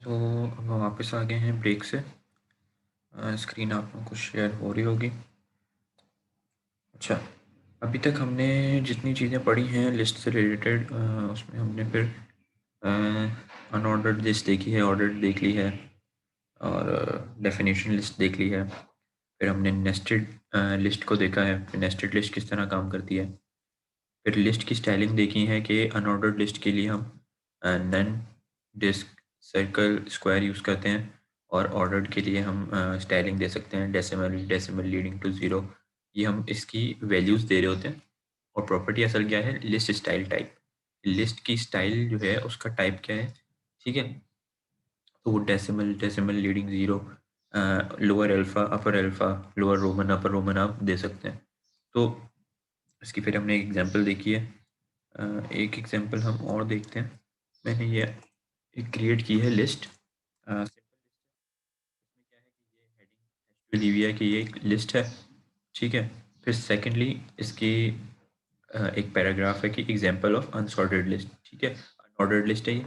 तो अब हम वापस आ गए हैं ब्रेक से। स्क्रीन आप लोगों को शेयर हो रही होगी। अच्छा, अभी तक हमने जितनी चीज़ें पढ़ी हैं लिस्ट से रिलेटेड, उसमें हमने फिर अनऑर्डर्ड लिस्ट देखी है, ऑर्डर्ड देख ली है, और डेफिनेशन लिस्ट देख ली है। फिर हमने नेस्टेड लिस्ट को देखा है, फिर नेस्टेड लिस्ट किस तरह काम करती है। फिर लिस्ट की स्टाइलिंग देखी है कि अनऑर्डर्ड लिस्ट के लिए हम none, disc, circle, square use करते हैं, और ऑर्डर्ड के लिए हम स्टाइलिंग दे सकते हैं decimal, decimal leading to zero. ये हम इसकी वैल्यूज़ दे रहे होते हैं। और प्रॉपर्टी असल क्या है, लिस्ट स्टाइल टाइप। लिस्ट की स्टाइल जो है उसका टाइप क्या है, ठीक है। तो वो decimal, decimal leading zero, lower alpha, upper alpha, lower roman, upper roman आप दे सकते हैं। तो इसकी फिर हमने एक एग्जांपल देखी है। एक एग्जांपल हम और देखते हैं। मैंने ये एक क्रिएट की है लिस्ट। सिंपल लिस्ट है। इसमें क्या है कि ये हेडिंग दी हुई है कि ये एक लिस्ट है, ठीक है। फिर सेकेंडली इसकी एक पैराग्राफ है कि एग्जांपल ऑफ अनसॉर्टेड लिस्ट, ठीक है। अनऑर्डर्ड लिस्ट है ये,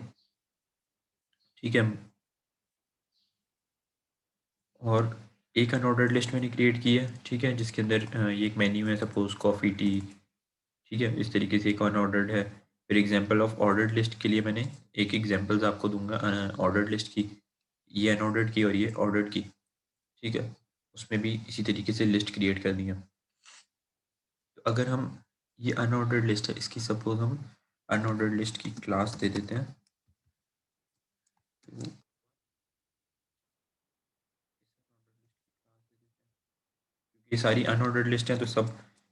ठीक है। और एक अनऑर्डर्ड लिस्ट मैंने क्रिएट की है, ठीक है, जिसके अंदर ये एक मेन्यू है, सपोज कॉफ़ी, टी, ठीक है। इस तरीके से एक अनऑर्डर्ड है। फिर एग्जांपल ऑफ ऑर्डर्ड लिस्ट के लिए मैंने एक एग्जांपल्स आपको दूंगा ऑर्डर्ड लिस्ट की, ये अनऑर्डर्ड की और ये ऑर्डर्ड की, ठीक है। उसमें भी इसी तरीके से लिस्ट क्रिएट कर दी है। तो अगर हम ये अनऑर्डर्ड लिस्ट है, इसकी सपोज हम अनऑर्डर्ड लिस्ट की क्लास दे देते हैं। तो ये सारी अनऑर्डर्ड लिस्ट हैं तो सब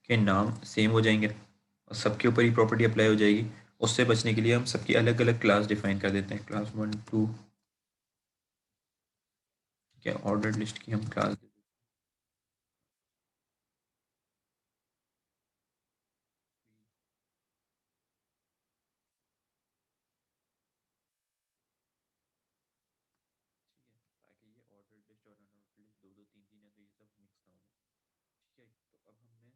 के नाम सेम हो जाएंगे और सबके ऊपर ही प्रॉपर्टी अप्लाई हो जाएगी। उससे बचने के लिए हम सबकी अलग अलग क्लास डिफाइन कर देते हैं, क्लास 1 2, ठीक है। ऑर्डर्ड लिस्ट की हम क्लास दे देते हैं। ठीक है, ताकि ये ऑर्डर्ड लिस्ट और अनऑर्डर्ड लिस्ट दो दो तीन तीन है तो ये सब मिक्स ना हो जाए, ठीक है। तो अब हमने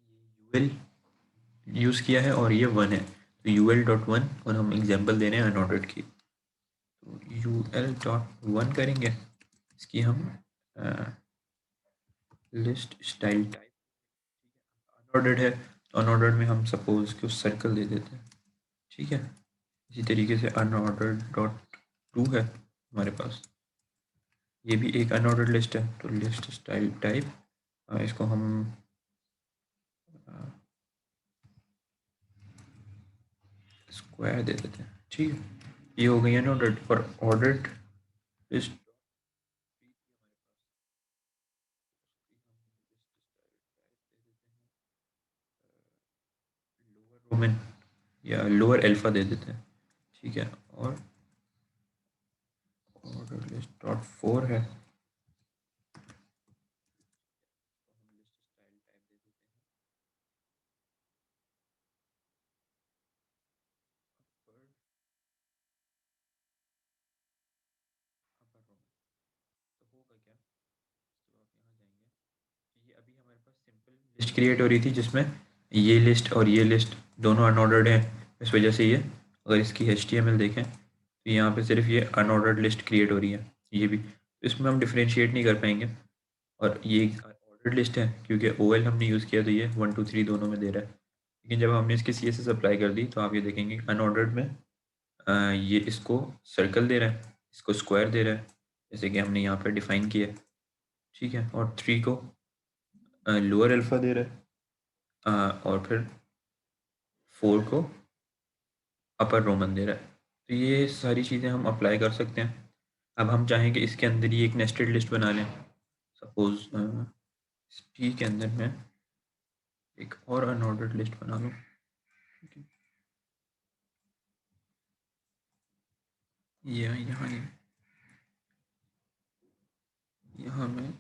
ये यूएल यूज़ किया है और ये वन है, तो यूएल डॉट वन, और हम एग्जांपल दे रहे हैं अनऑर्डर्ड की। तो यूएल डॉट वन करेंगे, इसकी हम लिस्ट स्टाइल टाइप, अनऑर्डर्ड है तो अनऑर्डर्ड में हम सपोज कि उस सर्कल दे देते हैं, ठीक है। इसी तरीके से अनऑर्डर्ड डॉट टू है हमारे पास, ये भी एक अनऑर्डर्ड लिस्ट है, तो लिस्ट स्टाइल टाइप, इसको हम स्क्वायर दे देते हैं, ठीक है। ये हो गई अनऑर्डर्ड। और ऑर्डर्ड लिस्ट लोअर रोमन या लोअर अल्फा दे देते हैं, ठीक है। और ऑर्डर लिस्ट डॉट फोर है, हम लिस्ट स्टाइल टाइप दे देते हैं अपर, अपर रोमन। तो होगा क्या, तो आप यहाँ जाएंगे, ये अभी हमारे पास सिंपल लिस्ट क्रिएट हो रही थी जिसमें ये लिस्ट और ये लिस्ट दोनों अनऑर्डर्ड है। इस वजह से ये, अगर इसकी HTML देखें तो यहाँ पे सिर्फ ये अनऑर्डर्ड लिस्ट क्रिएट हो रही है, ये भी। तो इसमें हम डिफरेंशिएट नहीं कर पाएंगे। और ये ऑर्डर्ड लिस्ट है क्योंकि OL हमने यूज़ किया तो ये 1 2 3 दोनों में दे रहा है। लेकिन जब हमने इसकी CSS अप्लाई कर दी तो आप ये देखेंगे अनऑर्डर्ड में ये इसको सर्कल दे रहा है, इसको स्क्वायर दे रहा है, जैसे कि हमने यहाँ पर डिफाइन किया है, ठीक है। और थ्री को लोअर अल्फा दे रहा है, और फिर फोर को अपर रोमन दे रहा है। तो ये सारी चीज़ें हम अप्लाई कर सकते हैं। अब हम चाहें कि इसके अंदर ही एक नेस्टेड लिस्ट बना लें, सपोज टी के अंदर मैं एक और अनऑर्डर्ड लिस्ट बना लूँ, ठीक है। ये यहाँ यहाँ मैं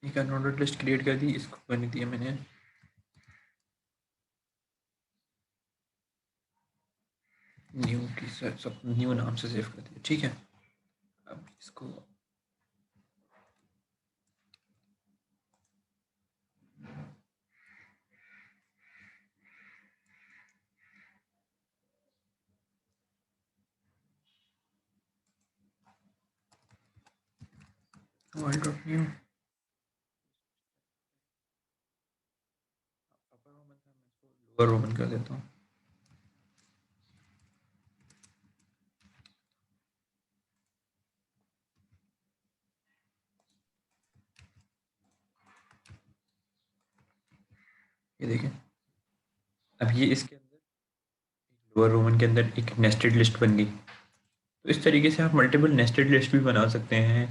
एक अनऑर्डर्ड लिस्ट क्रिएट कर दी, इसको बनी दिया मैंने न्यू की, सब न्यू नाम से सेव कर दिया, ठीक है। अब इसको वर्ल्ड डॉट न्यू अपर रोमन था, मैं इसको लोअर रोमन कर देता हूँ। ये देखें, अब ये इसके अंदर लोअर रोमन के अंदर एक नेस्टेड लिस्ट बन गई। तो इस तरीके से आप मल्टीपल नेस्टेड लिस्ट भी बना सकते हैं।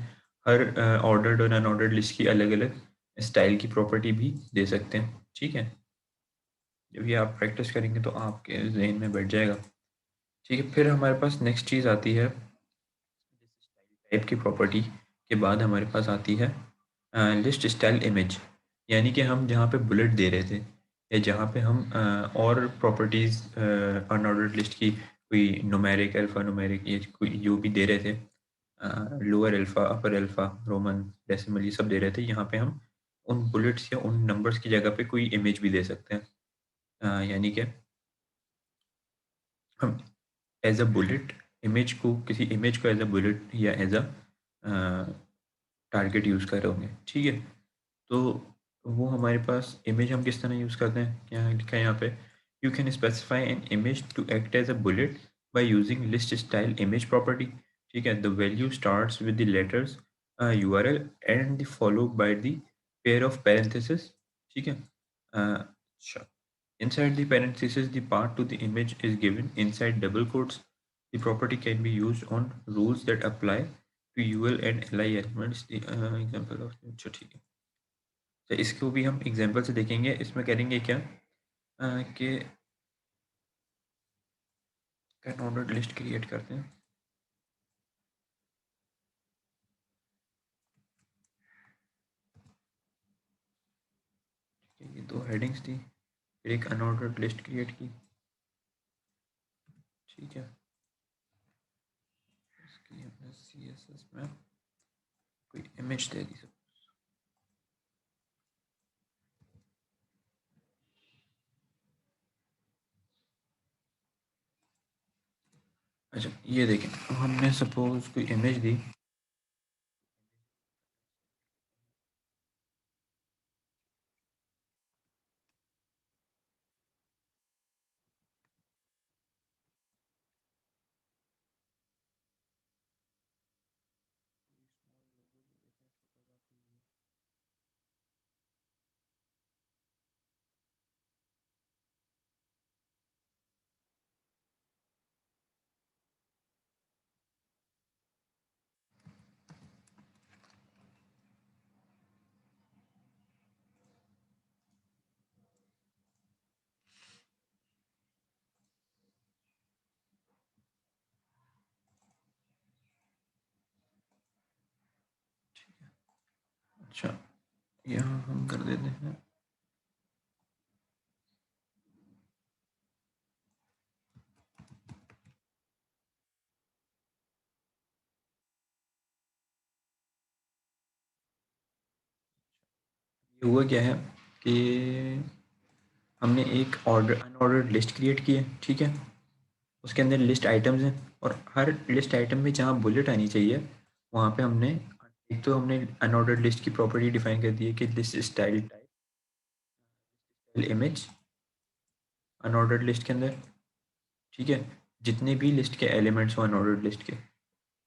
हर ऑर्डर्ड और अनऑर्डर्ड लिस्ट की अलग अलग स्टाइल की प्रॉपर्टी भी दे सकते हैं। ठीक है, जब ये आप प्रैक्टिस करेंगे तो आपके जहन में बैठ जाएगा। ठीक है, फिर हमारे पास नेक्स्ट चीज़ आती है टाइप की प्रॉपर्टी के बाद हमारे पास आती है लिस्ट स्टाइल इमेज। यानी कि हम जहाँ पे बुलेट दे रहे थे या जहाँ पे हम और प्रॉपर्टीज़ अनऑर्डर्ड लिस्ट की कोई नुमेरिक अल्फ़ा नुमेरिक ये कोई जो भी दे रहे थे, lower alpha upper alpha Roman decimal ये सब दे रहे थे, यहाँ पे हम उन बुलेट्स या उन नंबर्स की जगह पे कोई इमेज भी दे सकते हैं। यानी कि हम एज अ बुलेट इमेज को किसी इमेज को एज अ बुलेट या एज अ टारगेट यूज़ कर रहे होंगे। ठीक है, तो वो हमारे पास इमेज हम किस तरह यूज़ करते हैं, क्या लिखा है यहाँ पे, you can specify an image to act as a bullet by using list style image property. ठीक है, the value starts with the letters URL and the followed by the pair of parenthesis. ठीक है, अच्छा, inside the parenthesis the path to the image is given inside double quotes. The property can be used on rules that apply to UL and LI elements. The example of अच्छा ठीक है, तो इसको भी हम एग्जांपल से देखेंगे। इसमें करेंगे क्या कि कैन लिस्ट क्रिएट करते हैं। ठीक है, ये दो हेडिंग्स थी, फिर एक अनऑर्डर्ड लिस्ट क्रिएट की। ठीक है, इसकी हमने CSS में कोई इमेज दे दी। अच्छा, ये देखें, हमने सपोज कोई इमेज दी। अच्छा, यहाँ हम कर देते हैं, ये हुआ क्या है कि हमने एक ऑर्डर अनऑर्डर्ड लिस्ट क्रिएट की है। ठीक है, उसके अंदर लिस्ट आइटम्स हैं और हर लिस्ट आइटम में जहाँ बुलेट आनी चाहिए वहाँ पे हमने एक तो हमने अनऑर्डर्ड लिस्ट की प्रॉपर्टी डिफाइन कर दी है कि list style type image unordered list के अंदर। ठीक है, जितने भी लिस्ट के एलिमेंट्स हो अनऑर्डर्ड लिस्ट के,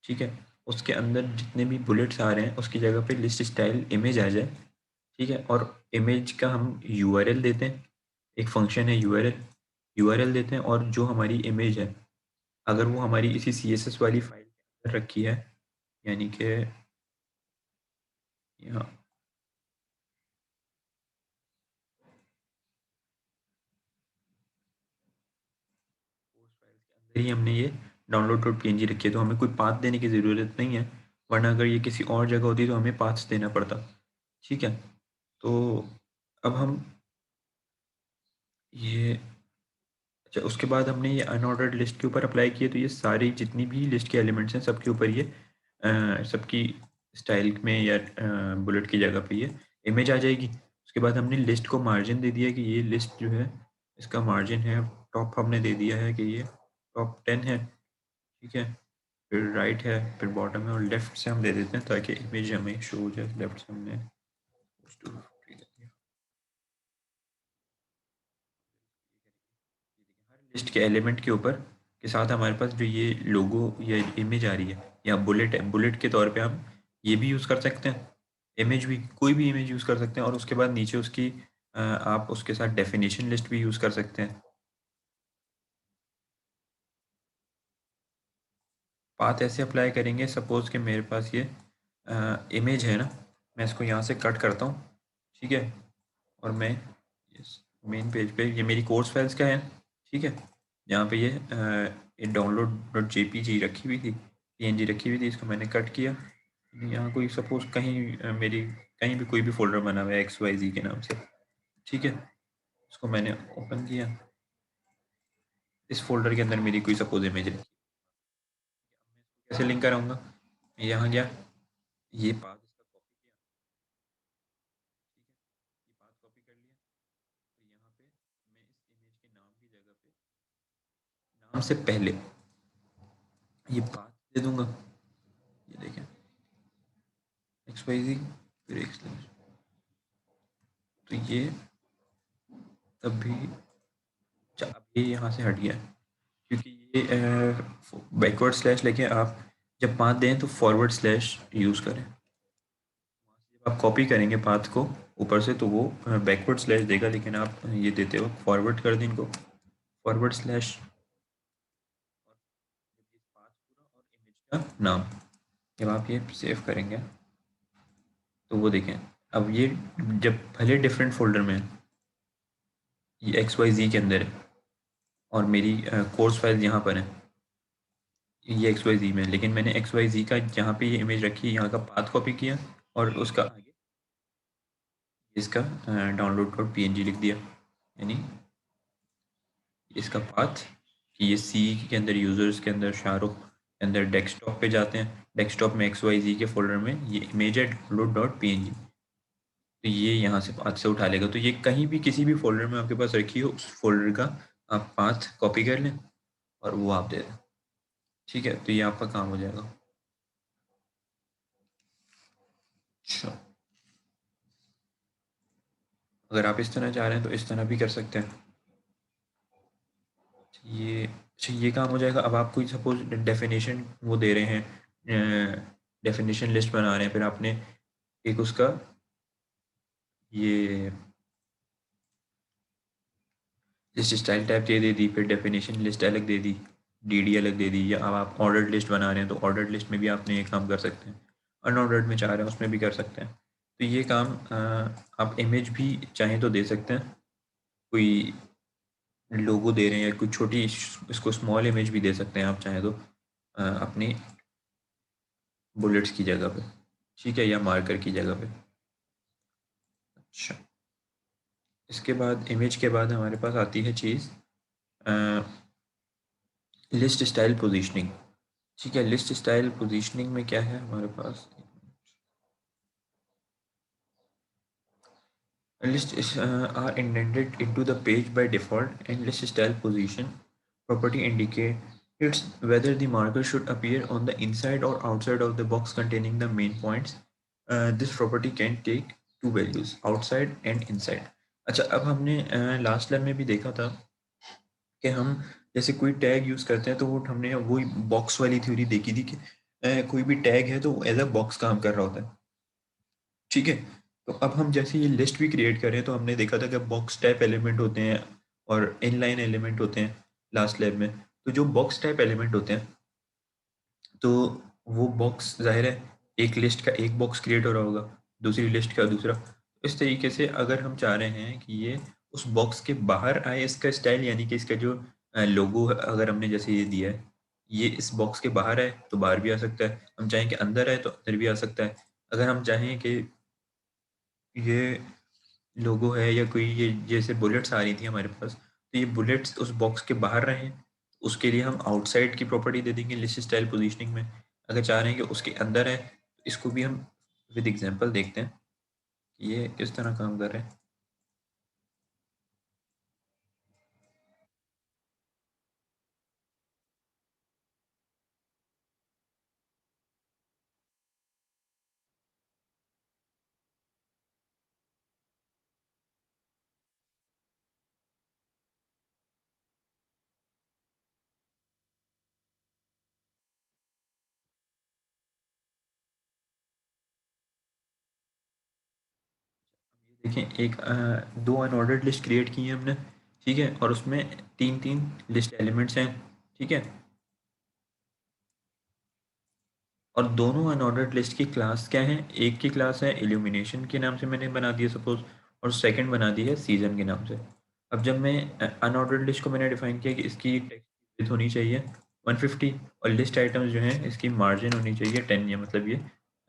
ठीक है, उसके अंदर जितने भी बुलेट्स आ रहे हैं उसकी जगह पे लिस्ट स्टाइल इमेज आ जाए। ठीक है, और इमेज का हम यूआरएल देते हैं, एक फंक्शन है यूआरएल, यूआरएल देते हैं, और जो हमारी इमेज है अगर वो हमारी इसी सीएसएस वाली फाइल के अंदर रखी है, यानी कि यहाँ अंदर ही हमने ये डाउनलोड डॉट पीएनजी रखी है, तो हमें कोई पाथ देने की ज़रूरत नहीं है, वरना अगर ये किसी और जगह होती तो हमें पाथ्स देना पड़ता। ठीक है, तो अब हम ये, अच्छा, उसके बाद हमने ये अनऑर्डर्ड लिस्ट के ऊपर अप्लाई किए, तो ये सारी जितनी भी लिस्ट के एलिमेंट्स हैं सबके ऊपर ये सबकी स्टाइल में या बुलेट की जगह पे ये इमेज आ जाएगी। उसके बाद हमने लिस्ट को मार्जिन दे दिया कि ये लिस्ट जो है इसका मार्जिन है टॉप, हमने दे दिया है कि ये टॉप 10 है। ठीक है, फिर राइट है, फिर बॉटम है, और लेफ्ट से हम दे देते हैं ताकि इमेज हमें शो हो जाए। लेफ्ट से हमने लिस्ट के एलिमेंट के ऊपर के साथ हमारे पास जो ये लोगो या इमेज आ रही है या बुलेट है, बुलेट के तौर पे हम ये भी यूज़ कर सकते हैं। इमेज भी, कोई भी इमेज यूज़ कर सकते हैं, और उसके बाद नीचे उसकी आप उसके साथ डेफिनेशन लिस्ट भी यूज़ कर सकते हैं। पाथ ऐसे अप्लाई करेंगे, सपोज कि मेरे पास ये इमेज है ना, मैं इसको यहाँ से कट करता हूँ, ठीक है, और मैं इस मेन पेज पे, ये मेरी कोर्स फाइल्स का है, ठीक है, यहाँ पे ये डाउनलोड डॉट जेपीजी रखी हुई थी, पीएनजी रखी हुई थी, इसको मैंने कट किया। यहाँ कोई सपोज कहीं मेरी कहीं भी कोई भी फोल्डर बना हुआ है एक्स वाई जी के नाम से, ठीक है, उसको मैंने ओपन किया, इस फोल्डर के अंदर मेरी कोई सपोज इमेज रखी, कैसे लिंक कराऊंगा, यहाँ गया, ये पाथ इसका कॉपी किया, ठीक है, ये पाथ कॉपी कर लिया, तो यहाँ पे मैं इस इमेज के नाम की जगह पे नाम से पहले ये पाथ दे दूंगा, ये देखें एक्स वाई जी, फिर एक स्लैश, तो ये तब भी अब ये यहाँ से हट गया, क्योंकि ये बैकवर्ड स्लैश लेके आप जब पाथ दें तो फॉरवर्ड स्लैश यूज़ करें। जब आप कॉपी करेंगे पाथ को ऊपर से तो वो बैकवर्ड स्लैश देगा, लेकिन आप ये देते हो फॉरवर्ड कर दें इनको, फॉरवर्ड स्लैश पाथ पूरा और इमेज का नाम। जब आप ये सेव करेंगे तो वो देखें, अब ये जब भले डिफरेंट फोल्डर में है, ये एक्स वाई जी के अंदर है और मेरी कोर्स फाइल यहाँ पर है, ये एक्स वाई जी में, लेकिन मैंने एक्स वाई जी का जहाँ पे ये इमेज रखी है यहाँ का पाथ कॉपी किया और उसका आगे इसका डाउनलोड डॉट पीएनजी लिख दिया, यानी इसका पाथ कि ये सी के अंदर यूज़र्स के अंदर शाहरुख के अंदर डेस्कटॉप पे जाते हैं, डेस्कटॉप में एक्स वाई जी के फोल्डर में ये इमेज है डाउनलोड डॉट पीएनजी, तो ये यहाँ से पाथ से उठा लेगा। तो ये कहीं भी किसी भी फोल्डर में आपके पास रखी हो उस फोल्डर का आप पाथ कॉपी कर लें और वो आप दे दें, ठीक है, तो ये आपका काम हो जाएगा। अच्छा, अगर आप इस तरह चाह रहे हैं तो इस तरह भी कर सकते हैं। ये अच्छा, ये काम हो जाएगा। अब आप कोई सपोज डेफिनेशन वो दे रहे हैं, डेफिनेशन लिस्ट बना रहे हैं, फिर आपने एक उसका ये लिस्ट स्टाइल टाइप दे दी, फिर डेफिनेशन लिस्ट अलग दे दी, डीडी अलग दे दी, या अब आप ऑर्डर्ड लिस्ट बना रहे हैं तो ऑर्डर्ड लिस्ट में भी आपने ये काम कर सकते हैं, अनऑर्डर्ड में चाह रहे हैं उसमें भी कर सकते हैं। तो ये काम आप इमेज भी चाहें तो दे सकते हैं, कोई लोगो दे रहे हैं या कोई छोटी इसको स्मॉल इमेज भी दे सकते हैं आप चाहें तो अपनी बुलेट्स की जगह पे, ठीक है, या मार्कर की जगह पे। अच्छा, इसके बाद इमेज के बाद हमारे पास आती है चीज़ लिस्ट स्टाइल पोजीशनिंग, ठीक है। लिस्ट स्टाइल पोजीशनिंग में क्या है हमारे पास, lists are indented into the page by default, and list style position property indicates whether the marker should appear on the inside or outside of the box containing the main points. This property can take two values, outside and inside. अच्छा, अब हमने last lab में भी देखा था कि हम जैसे कोई टैग यूज़ करते हैं तो वो हमने वही बॉक्स वाली थ्योरी देखी थी कि कोई भी टैग है तो एज अ बॉक्स काम कर रहा होता है, ठीक है। तो अब हम जैसे ये लिस्ट भी क्रिएट करें तो हमने देखा था कि बॉक्स टाइप एलिमेंट होते हैं और इनलाइन एलिमेंट होते हैं लास्ट लैब में। तो जो बॉक्स टाइप एलिमेंट होते हैं तो वो बॉक्स ज़ाहिर है एक लिस्ट का एक बॉक्स क्रिएट हो रहा होगा, दूसरी लिस्ट का दूसरा। इस तरीके से अगर हम चाह रहे हैं कि ये उस बॉक्स के बाहर आए इसका स्टाइल, यानी कि इसका जो लोगो अगर हमने जैसे ये दिया है ये इस बॉक्स के बाहर आए तो बाहर भी आ सकता है, हम चाहें कि अंदर आए तो अंदर भी आ सकता है। अगर हम चाहें कि ये लोगो है या कोई ये जैसे बुलेट्स आ रही थी हमारे पास तो ये बुलेट्स उस बॉक्स के बाहर रहें, उसके लिए हम आउटसाइड की प्रॉपर्टी दे देंगे लिस्ट स्टाइल पोजीशनिंग में। अगर चाह रहे हैं कि उसके अंदर है तो इसको भी हम विद एग्जांपल देखते हैं कि ये किस तरह काम कर रहे हैं। देखें एक 2 अनऑर्डर्ड लिस्ट क्रिएट की है हमने, ठीक है? और उसमें 3-3 लिस्ट एलिमेंट्स हैं, ठीक है? और दोनों अनऑर्डर्ड लिस्ट की क्लास क्या है? एक की क्लास है इल्यूमिनेशन के नाम से मैंने बना दी है सपोज़, और सेकंड बना दी है सीज़न के नाम से। अब जब मैं अनऑर्डर्ड लिस्ट को मैंने डिफ़ाइन किया कि इसकी टेक्स्ट विड्थ होनी चाहिए 150, और लिस्ट आइटम्स जो हैं इसकी मार्जिन होनी चाहिए 10, या मतलब ये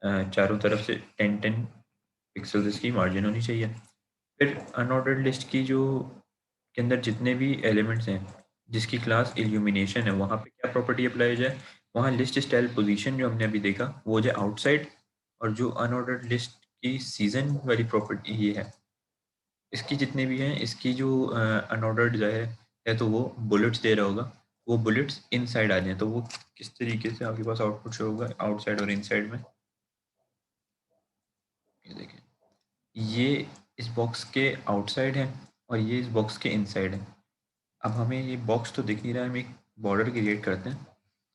चारों तरफ से 10-10 पिक्सेल्स इसकी मार्जिन होनी चाहिए। फिर अनऑर्डर्ड लिस्ट की जो के अंदर जितने भी एलिमेंट्स हैं, जिसकी क्लास इल्यूमिनेशन है, वहाँ पे क्या प्रॉपर्टी अप्लाई हो जाए? वहाँ लिस्ट स्टाइल पोजीशन जो हमने अभी देखा वो हो जाए आउटसाइड, और जो अनऑर्डर्ड लिस्ट की सीज़न वाली प्रॉपर्टी ये है, इसकी जितने भी हैं इसकी जो अनऑर्डर्ड जो है तो वो बुलेट्स दे रहा होगा, वो बुलेट्स इनसाइड आ जाएँ, तो वो किस तरीके से आपके पास आउटपुट शो होगा आउटसाइड और इनसाइड में? ये देखें, ये इस बॉक्स के आउटसाइड है और ये इस बॉक्स के इनसाइड है। अब हमें ये बॉक्स तो दिख नहीं रहा है, हम एक बॉर्डर क्रिएट करते हैं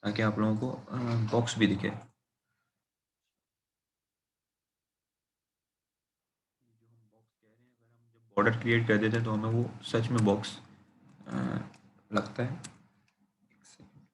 ताकि आप लोगों को बॉक्स भी दिखे। जो हम बॉक्स कह रहे हैं, अगर हम जब बॉर्डर क्रिएट कर देते हैं तो हमें वो सच में बॉक्स लगता है। एक सेकंड।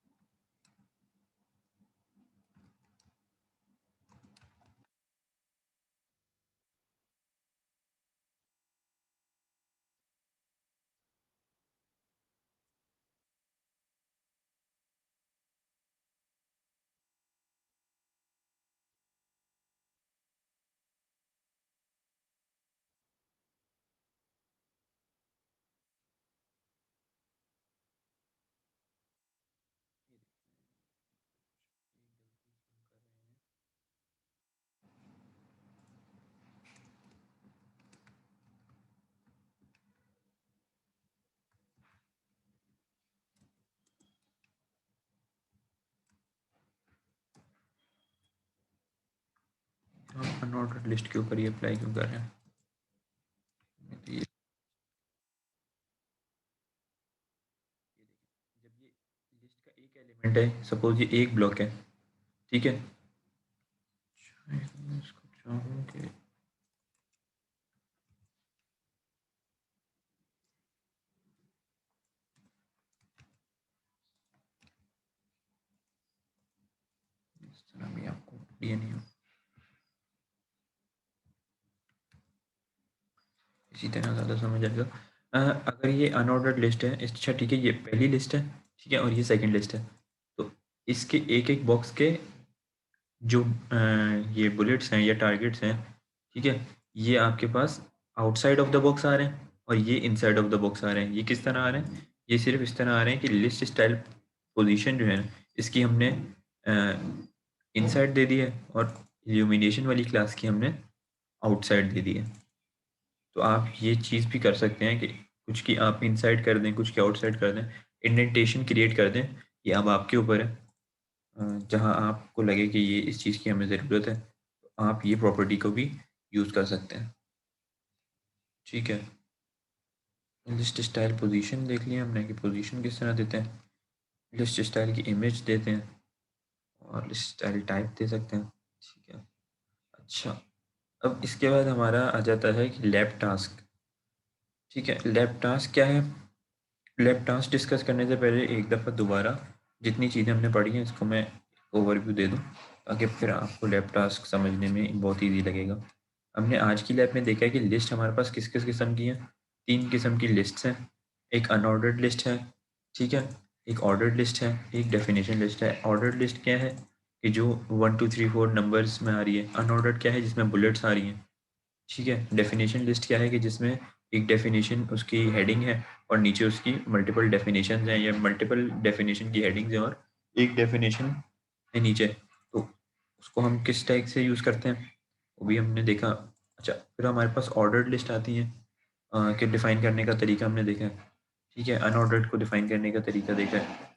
हम अनऑर्डर्ड लिस्ट के ऊपर ही अप्लाई क्यों कर रहे हैं? तो जब ये लिस्ट का एक एलिमेंट है, सपोज ये एक ब्लॉक है, ठीक है? मैं इसको चाहूँ कि इस तरह भी आपको ये नहीं हो, इसी तरह ज़्यादा समझ आएगा। अगर ये अनऑर्डर्ड लिस्ट है, अच्छा ठीक है, ये पहली लिस्ट है, ठीक है, और ये सेकंड लिस्ट है, तो इसके एक-एक बॉक्स के जो ये बुलेट्स हैं या टारगेट्स हैं, ठीक है? ये आपके पास आउटसाइड ऑफ द बॉक्स आ रहे हैं और ये इनसाइड ऑफ द बॉक्स आ रहे हैं। ये किस तरह आ रहे हैं? ये सिर्फ़ इस तरह आ रहे हैं कि लिस्ट स्टाइल पोज़ीशन जो है, इसकी हमने इनसाइड दे दी है, और इल्यूमिनेशन वाली क्लास की हमने आउटसाइड दे दी है। तो आप ये चीज़ भी कर सकते हैं कि कुछ की आप इनसाइड कर दें, कुछ की आउटसाइड कर दें, इंडेंटेशन क्रिएट कर दें। ये अब आपके ऊपर है। जहाँ आपको लगे कि ये इस चीज़ की हमें ज़रूरत है, तो आप ये प्रॉपर्टी को भी यूज़ कर सकते हैं। ठीक है? लिस्ट स्टाइल पोज़ीशन देख लिया हमने कि पोज़ीशन किस तरह देते हैं। लिस्ट स्टाइल की इमेज देते हैं और लिस्ट स्टाइल टाइप दे सकते हैं। ठीक है। अच्छा, अब इसके बाद हमारा आ जाता है कि लैब टास्क। ठीक है? लैब टास्क क्या है? लैब टास्क डिस्कस करने से पहले एक दफ़ा दोबारा जितनी चीज़ें हमने पढ़ी हैं इसको मैं ओवरव्यू दे दूँ, ताकि फिर आपको लैब टास्क समझने में बहुत ईज़ी लगेगा। हमने आज की लैब में देखा है कि लिस्ट हमारे पास किस-किस किस्म की हैं। 3 किस्म की लिस्ट्स हैं। एक अनऑर्डर्ड लिस्ट है, ठीक है? एक ऑर्डर्ड लिस्ट है, एक डेफिनिशन लिस्ट है। ऑर्डर्ड लिस्ट क्या है कि जो 1, 2, 3, 4 नंबर्स में आ रही है। अनऑर्डर्ड क्या है जिसमें बुलेट्स आ रही हैं। ठीक है? डेफ़िनेशन लिस्ट क्या है कि जिसमें एक डेफ़िनेशन उसकी हेडिंग है और नीचे उसकी मल्टीपल डेफ़िनेशंस हैं, या मल्टीपल डेफ़िनेशन की हेडिंग्स हैं और एक डेफ़िनेशन है नीचे। तो उसको हम किस टाइप से यूज़ करते हैं, वो भी हमने देखा। अच्छा, फिर हमारे पास ऑर्डर्ड लिस्ट आती है कि डिफ़ाइन करने का तरीका हमने देखा है। ठीक है? अनऑर्डर्ड को डिफ़ाइन करने का तरीका देखा है।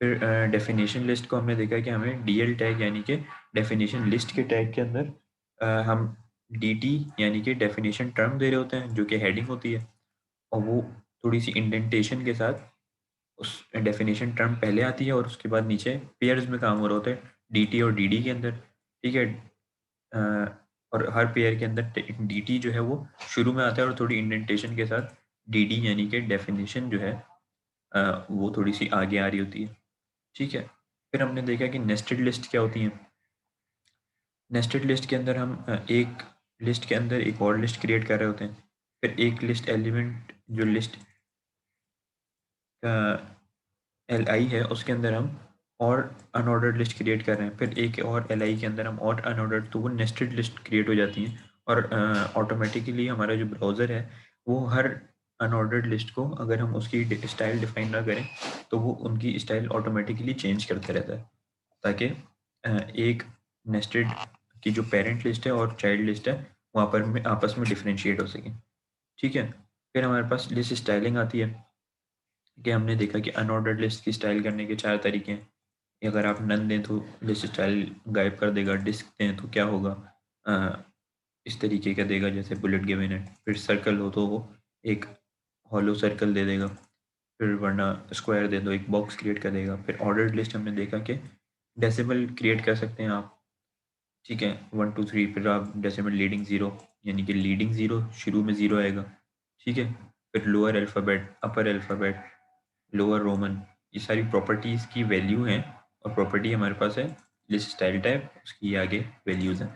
फिर डेफ़िनेशन लिस्ट को हमने देखा कि हमें डीएल टैग यानी कि डेफ़िनेशन लिस्ट के टैग के अंदर हम डीटी यानी कि डेफ़िनेशन टर्म दे रहे होते हैं जो कि हेडिंग होती है, और वो थोड़ी-सी इंडेंटेशन के साथ उस डेफ़िनेशन टर्म पहले आती है और उसके बाद नीचे पेयर्स में काम हो रहा होता है डीटी और डीडी के अंदर, ठीक है? अ, और हर पेयर के अंदर dt जो है वो शुरू में आता है और थोड़ी इंडेंटेशन के साथ dd यानी कि डेफिनेशन जो है वो थोड़ी सी आगे आ रही होती है। ठीक है, फिर हमने देखा कि नेस्टेड लिस्ट क्या होती है। नेस्टेड लिस्ट के अंदर हम एक लिस्ट के अंदर एक और लिस्ट क्रिएट कर रहे होते हैं। फिर एक लिस्ट एलिमेंट जो लिस्ट का एल आई है उसके अंदर हम और अनऑर्डर्ड लिस्ट क्रिएट कर रहे हैं। फिर एक और एल आई के अंदर हम और अनऑर्डर्ड, तो वो नेस्टेड लिस्ट क्रिएट हो जाती हैं। और ऑटोमेटिकली हमारा जो ब्राउज़र है वो हर अनऑर्डर्ड लिस्ट को, अगर हम उसकी स्टाइल डिफाइन ना करें तो वो उनकी स्टाइल ऑटोमेटिकली चेंज करते रहता है, ताकि एक नेस्टेड की जो पेरेंट लिस्ट है और चाइल्ड लिस्ट है वहाँ पर में आपस में डिफ्रेंशिएट हो सके। ठीक है, फिर हमारे पास लिस्ट स्टाइलिंग आती है कि हमने देखा कि अनऑर्डर्ड लिस्ट की स्टाइल करने के 4 तरीके हैं। कि अगर आप नन दें तो लिस्ट स्टाइल गायब कर देगा, डिस्क दें तो क्या होगा, अ, इस तरीके का देगा जैसे बुलेट गिवन है। फिर सर्कल हो तो वो एक हॉलो सर्कल दे देगा। फिर वरना स्क्वायर दे दो, एक बॉक्स क्रिएट कर देगा। फिर ऑर्डर्ड लिस्ट हमने देखा कि डेसिमल क्रिएट कर सकते हैं आप। ठीक है, 1 2 3, फिर आप डेसिमल लीडिंग ज़ीरो, यानी कि लीडिंग ज़ीरो शुरू में ज़ीरो आएगा। ठीक है, फिर लोअर अल्फ़ाबेट, अपर अल्फ़ाबेट, लोअर रोमन, ये सारी प्रॉपर्टीज़ की वैल्यू हैं। और प्रॉपर्टी हमारे पास है लिस्ट स्टाइल टाइप, उसकी ये आगे वैल्यूज़ हैं।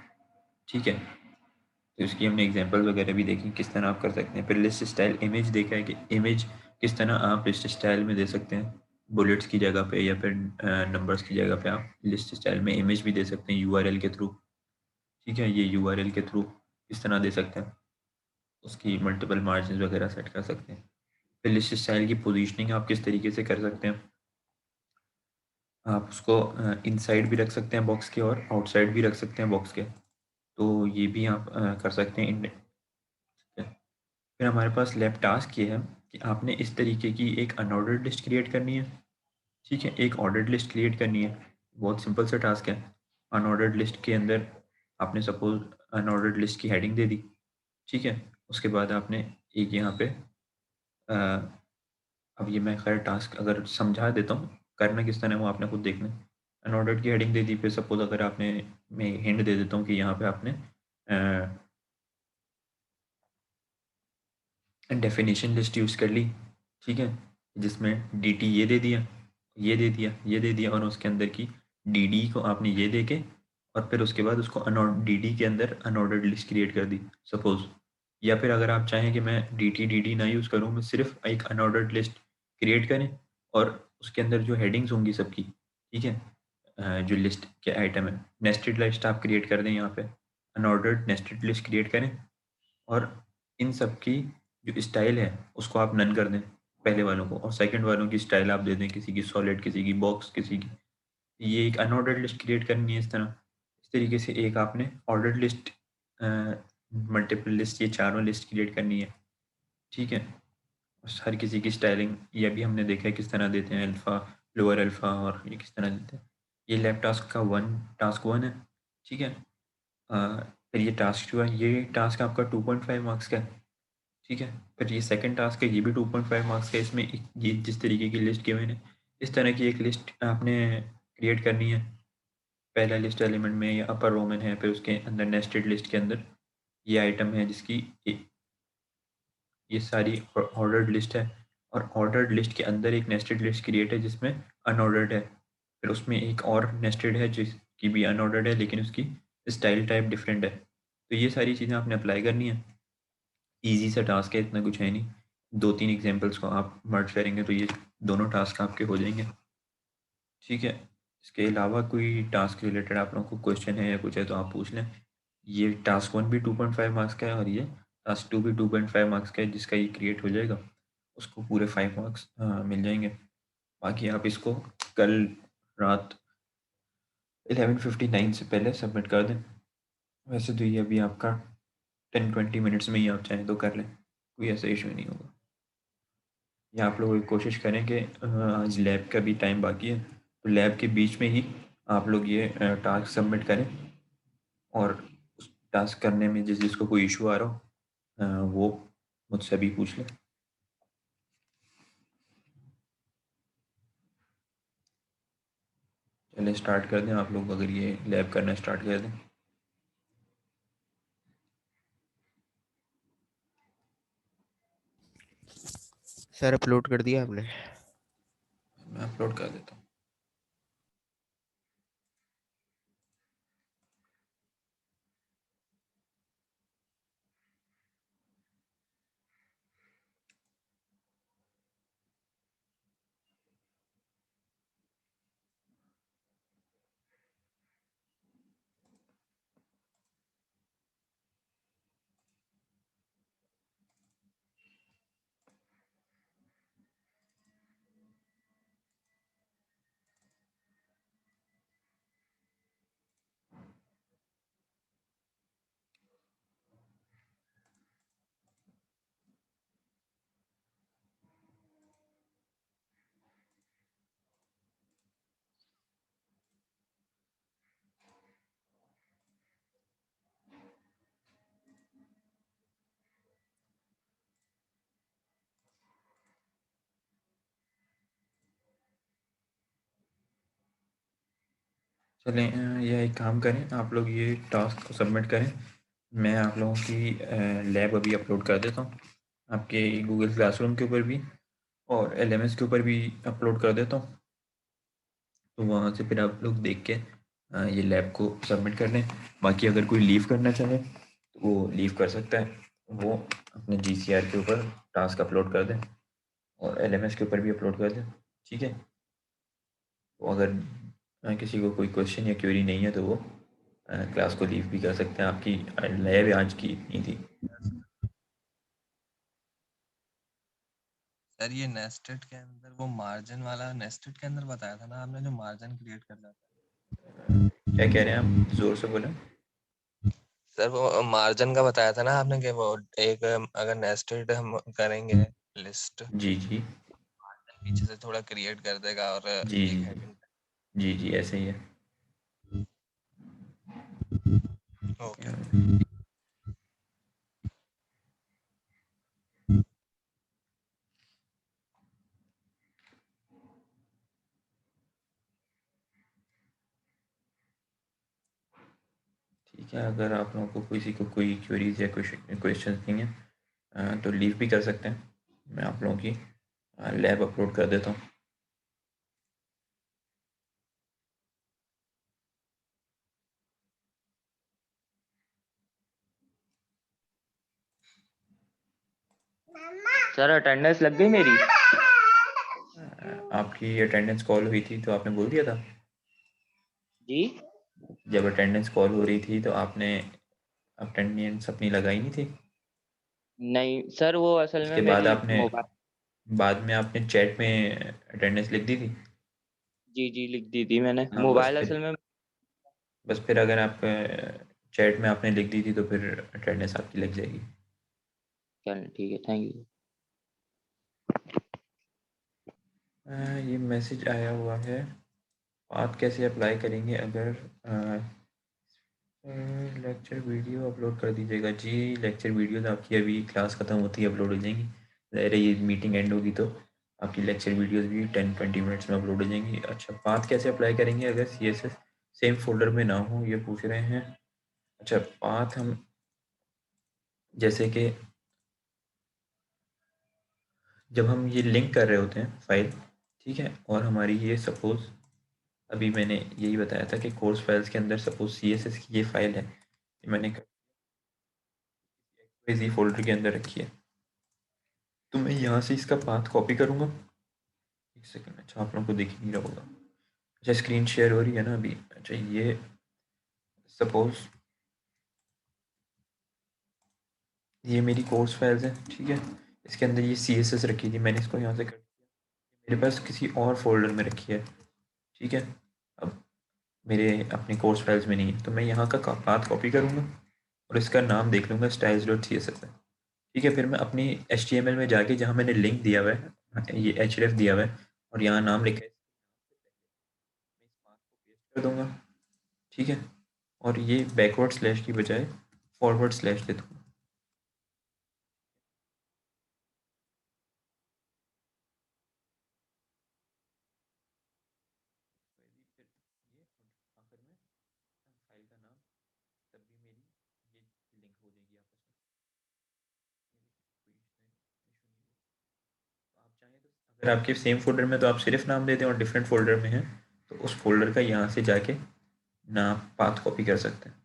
ठीक है, तो इसकी हमने एग्जांपल वगैरह भी देखी किस तरह आप कर सकते हैं। फिर लिस्ट स्टाइल इमेज देखा है कि इमेज किस तरह आप लिस्ट स्टाइल में दे सकते हैं, बुलेट्स की जगह पे या फिर नंबर्स की जगह पे आप लिस्ट स्टाइल में इमेज भी दे सकते हैं यूआरएल के थ्रू। ठीक है, ये यूआरएल के थ्रू किस तरह दे सकते हैं, उसकी मल्टीपल मार्जिन वगैरह सेट कर सकते हैं। फिर लिस्ट स्टाइल की पोजीशनिंग आप किस तरीके से कर सकते हैं, आप उसको इनसाइड भी रख सकते हैं बॉक्स के और आउटसाइड भी रख सकते हैं बॉक्स के, तो ये भी आप कर सकते हैं। फिर हमारे पास लैब टास्क ये है कि आपने इस तरीके की एक अनऑर्डर्ड लिस्ट क्रिएट करनी है। ठीक है, एक ऑर्डर्ड लिस्ट क्रिएट करनी है। बहुत सिंपल सा टास्क है। अनऑर्डर्ड लिस्ट के अंदर आपने सपोज अनऑर्डर्ड लिस्ट की हेडिंग दे दी। ठीक है, उसके बाद आपने एक यहाँ पे अब ये मैं खैर टास्क अगर समझा देता हूँ, करना किस तरह है वो आपने खुद देखना है। अनऑर्डर्ड की हेडिंग दे दी, फिर सपोज अगर आपने, मैं हिंट दे देता हूँ कि यहाँ पे आपने डेफिनेशन लिस्ट यूज़ कर ली। ठीक है, जिसमें डी टी ये दे दिया, ये दे दिया, ये दे दिया, और उसके अंदर की डी डी को आपने ये दे के और फिर उसके बाद उसको डी डी के अंदर अनऑर्डर्ड लिस्ट क्रिएट कर दी सपोज। या फिर अगर आप चाहें कि मैं डी डी ना यूज़ करूँ, मैं सिर्फ एक अनऑर्डर्ड लिस्ट क्रिएट करें और उसके अंदर जो हेडिंग्स होंगी सबकी, ठीक है, जो लिस्ट के आइटम है, नेस्टेड लिस्ट आप क्रिएट कर दें यहाँ पे, अनऑर्डर्ड नेस्टेड लिस्ट क्रिएट करें और इन सब की जो स्टाइल है उसको आप नन कर दें पहले वालों को, और सेकंड वालों की स्टाइल आप दे दें, किसी की सॉलिड, किसी की बॉक्स, किसी की। ये एक अनऑर्डर्ड लिस्ट क्रिएट करनी है इस तरह। इस तरीके से एक आपने ऑर्डर्ड लिस्ट, मल्टीपल लिस्ट, ये चारों लिस्ट क्रिएट करनी है। ठीक है, हर किसी की स्टाइलिंग ये भी हमने देखा है किस तरह देते हैं, अल्फ़ा, लोअर अल्फ़ा, और ये किस तरह देते हैं। ये लैब टास्क का टास्क वन है। ठीक है, फिर ये टास्क टू है, ये टास्क आपका 2.5 मार्क्स का है। ठीक है, फिर ये सेकंड टास्क है, ये भी 2.5 मार्क्स का है। इसमें ये जिस तरीके की लिस्ट गिवन है इस तरह की एक लिस्ट आपने क्रिएट करनी है। पहला लिस्ट एलिमेंट में ये अपर रोमन है, फिर उसके अंदर नेस्टेड लिस्ट के अंदर ये आइटम है जिसकी ये सारी ऑर्डर्ड लिस्ट है। और ऑर्डर्ड लिस्ट के अंदर एक नेस्टेड लिस्ट क्रिएट है जिसमें अनऑर्डर्ड है। फिर उसमें एक और नेस्टेड है जिसकी भी अनऑर्डर्ड है लेकिन उसकी स्टाइल टाइप डिफरेंट है। तो ये सारी चीज़ें आपने अप्लाई करनी है। ईज़ी सा टास्क है, इतना कुछ है नहीं। 2-3 एग्ज़ाम्पल्स को आप मर्ज करेंगे तो ये दोनों टास्क आपके हो जाएँगे। ठीक है, इसके अलावा कोई टास्क रिलेटेड आप लोगों को क्वेश्चन है या कुछ है तो आप पूछ लें। ये टास्क 1 भी 2.5 मार्क्स का है और ये टास्क 2 भी 2.5 मार्क्स का है, जिसका ये क्रिएट हो जाएगा उसको पूरे 5 मार्क्स मिल जाएँगे। बाकी आप इसको कल रात 11:59 से पहले सबमिट कर दें। वैसे तो ये अभी आपका 10-20 मिनट्स में ही आप चाहें तो कर लें, कोई ऐसा इश्यू नहीं होगा। या आप लोग कोशिश करें कि आज लैब का भी टाइम बाकी है तो लैब के बीच में ही आप लोग ये टास्क सबमिट करें, और उस टास्क करने में जिसको कोई इशू आ रहा हो वो मुझसे भी पूछ लें। चलिए स्टार्ट कर दें, आप लोग अगर ये लैब करना स्टार्ट कर दें। सर अपलोड कर दिया आपने? मैं अपलोड कर देता हूँ। चलें, ये एक काम करें, आप लोग ये टास्क को सबमिट करें। मैं आप लोगों की लैब अभी अपलोड कर देता हूँ, आपके गूगल क्लासरूम के ऊपर भी और एलएमएस के ऊपर भी अपलोड कर देता हूँ। तो वहाँ से फिर आप लोग देख के ये लैब को सबमिट कर दें। बाकी अगर कोई लीव करना चाहे तो वो लीव कर सकता है, वो अपने जीसीआर के ऊपर टास्क अपलोड कर दें और एलएमएस के ऊपर भी अपलोड कर दें। ठीक है, तो अगर किसी को कोई क्वेश्चन या क्वेरी नहीं है तो वो क्लास को लीव भी कर सकते हैं। आपकी लैब आज की इतनी थी। सर ये नेस्टेड के अंदर वो मार्जिन वाला नेस्टेड के अंदर बताया था ना आपने, जो मार्जिन क्रिएट कर जाता क्या कह रहे हैं आप, ज़ोर से बोलें। है। सर वो मार्जिन का बताया था ना आपने कि वो एक अगर नेस्टेड हम करेंगे लिस्ट, जी जी पीछे से थोड़ा क्रिएट कर देगा और जी एक जी हेडिंग। जी जी ऐसे ही है। ओके। ठीक है, अगर आप लोगों को किसी को कोई क्वेरीज या क्वेश्चन नहीं है तो लीव भी कर सकते हैं। मैं आप लोगों की लैब अपलोड कर देता हूँ। सर अटेंडेंस लग गई मेरी। आपकी अटेंडेंस कॉल हुई थी तो आपने बोल दिया था। जी जब अटेंडेंस कॉल हो रही थी तो आपने अटेंडेंस अपनी लगाई नहीं थी। नहीं सर, वो असल में उसके बाद मेरी आपने मोबाइल। बाद में आपने चैट में अटेंडेंस लिख दी थी। जी जी, लिख दी थी मैंने। हाँ मोबाइल असल में। बस फिर अगर आप चैट में आपने लिख दी थी तो फिर अटेंडेंस आपकी लग जाएगी। चल ठीक है, थैंक यू। ये मैसेज आया हुआ है, आप कैसे अप्लाई करेंगे अगर लेक्चर वीडियो अपलोड कर दीजिएगा। जी, लेक्चर वीडियोस आपकी अभी क्लास ख़त्म होती है अपलोड हो जाएंगी। ज़ाहिर है ये मीटिंग एंड होगी तो आपकी लेक्चर वीडियोस भी 10-20 मिनट्स में अपलोड हो जाएंगी। अच्छा, पाथ कैसे अप्लाई करेंगे अगर सीएसएस सेम फोल्डर में ना हो, ये पूछ रहे हैं। अच्छा, पाथ हम जैसे कि जब हम ये लिंक कर रहे होते हैं फाइल, ठीक है, और हमारी ये सपोज़ अभी मैंने यही बताया था कि कोर्स फाइल्स के अंदर सपोज़ सीएसएस की ये फाइल है, ये मैंने इसी फोल्डर के अंदर रखी है। तो मैं यहाँ से इसका पाथ कॉपी करूँगा। एक सेकंड, अच्छा आप लोगों को दिख ही नहीं रहा होगा। अच्छा, स्क्रीन शेयर हो रही है ना अभी। अच्छा, ये सपोज़ ये मेरी कोर्स फाइल्स हैं, ठीक है। इसके अंदर ये सीएसएस रखी थी, मैंने इसको यहाँ से कट मेरे पास किसी और फ़ोल्डर में रखी है, ठीक है। अब मेरे अपने कोर्स फाइल्स में नहीं है, तो मैं यहाँ का पाथ कॉपी करूँगा और इसका नाम देख लूँगा styles dot C S S है, ठीक है। फिर मैं अपनी HTML में जाके जहाँ मैंने लिंक दिया हुआ है, ये href दिया हुआ है और यहाँ नाम लिखा है, मैं इस पाथ को पेस्ट कर दूँगा, ठीक है। और ये बैकवर्ड स्लैश की बजाय फॉरवर्ड स्लैश दे दूँगा। फिर ये आखिर में फाइल का नाम, तब भी मेरी ये लिंक हो जाएगी आपस में। ये देखिए, कोई इसमें इशू नहीं हुआ। तो आप अगर आपके सेम फोल्डर में तो आप सिर्फ नाम देते हैं और डिफरेंट फोल्डर में है तो उस फोल्डर का यहाँ से जाके ना पाथ कॉपी कर सकते हैं,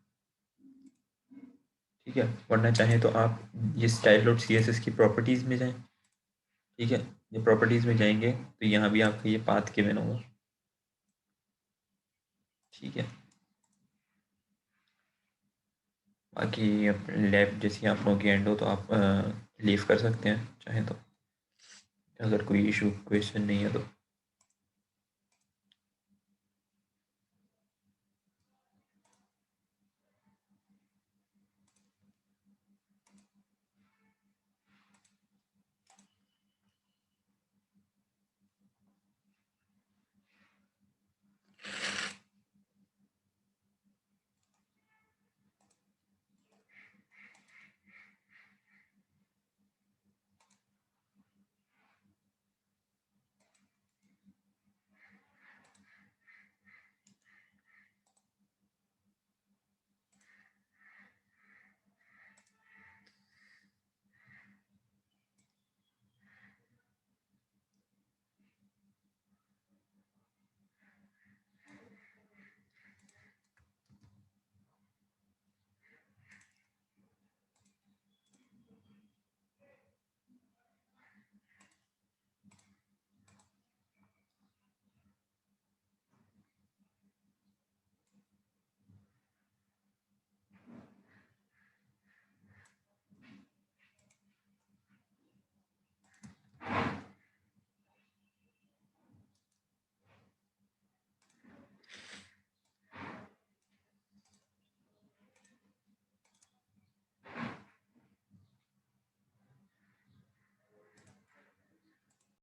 ठीक है। वरना चाहें तो आप ये style dot C S S की प्रॉपर्टीज़ में जाएं, ठीक है। ये प्रॉपर्टीज़ में जाएंगे तो यहाँ भी आपका ये पाथ गिवन होगा, ठीक है। बाकी लैब जैसी आप लोगों की एंड हो तो आप लीव कर सकते हैं चाहें तो, अगर कोई इशू क्वेश्चन नहीं है तो।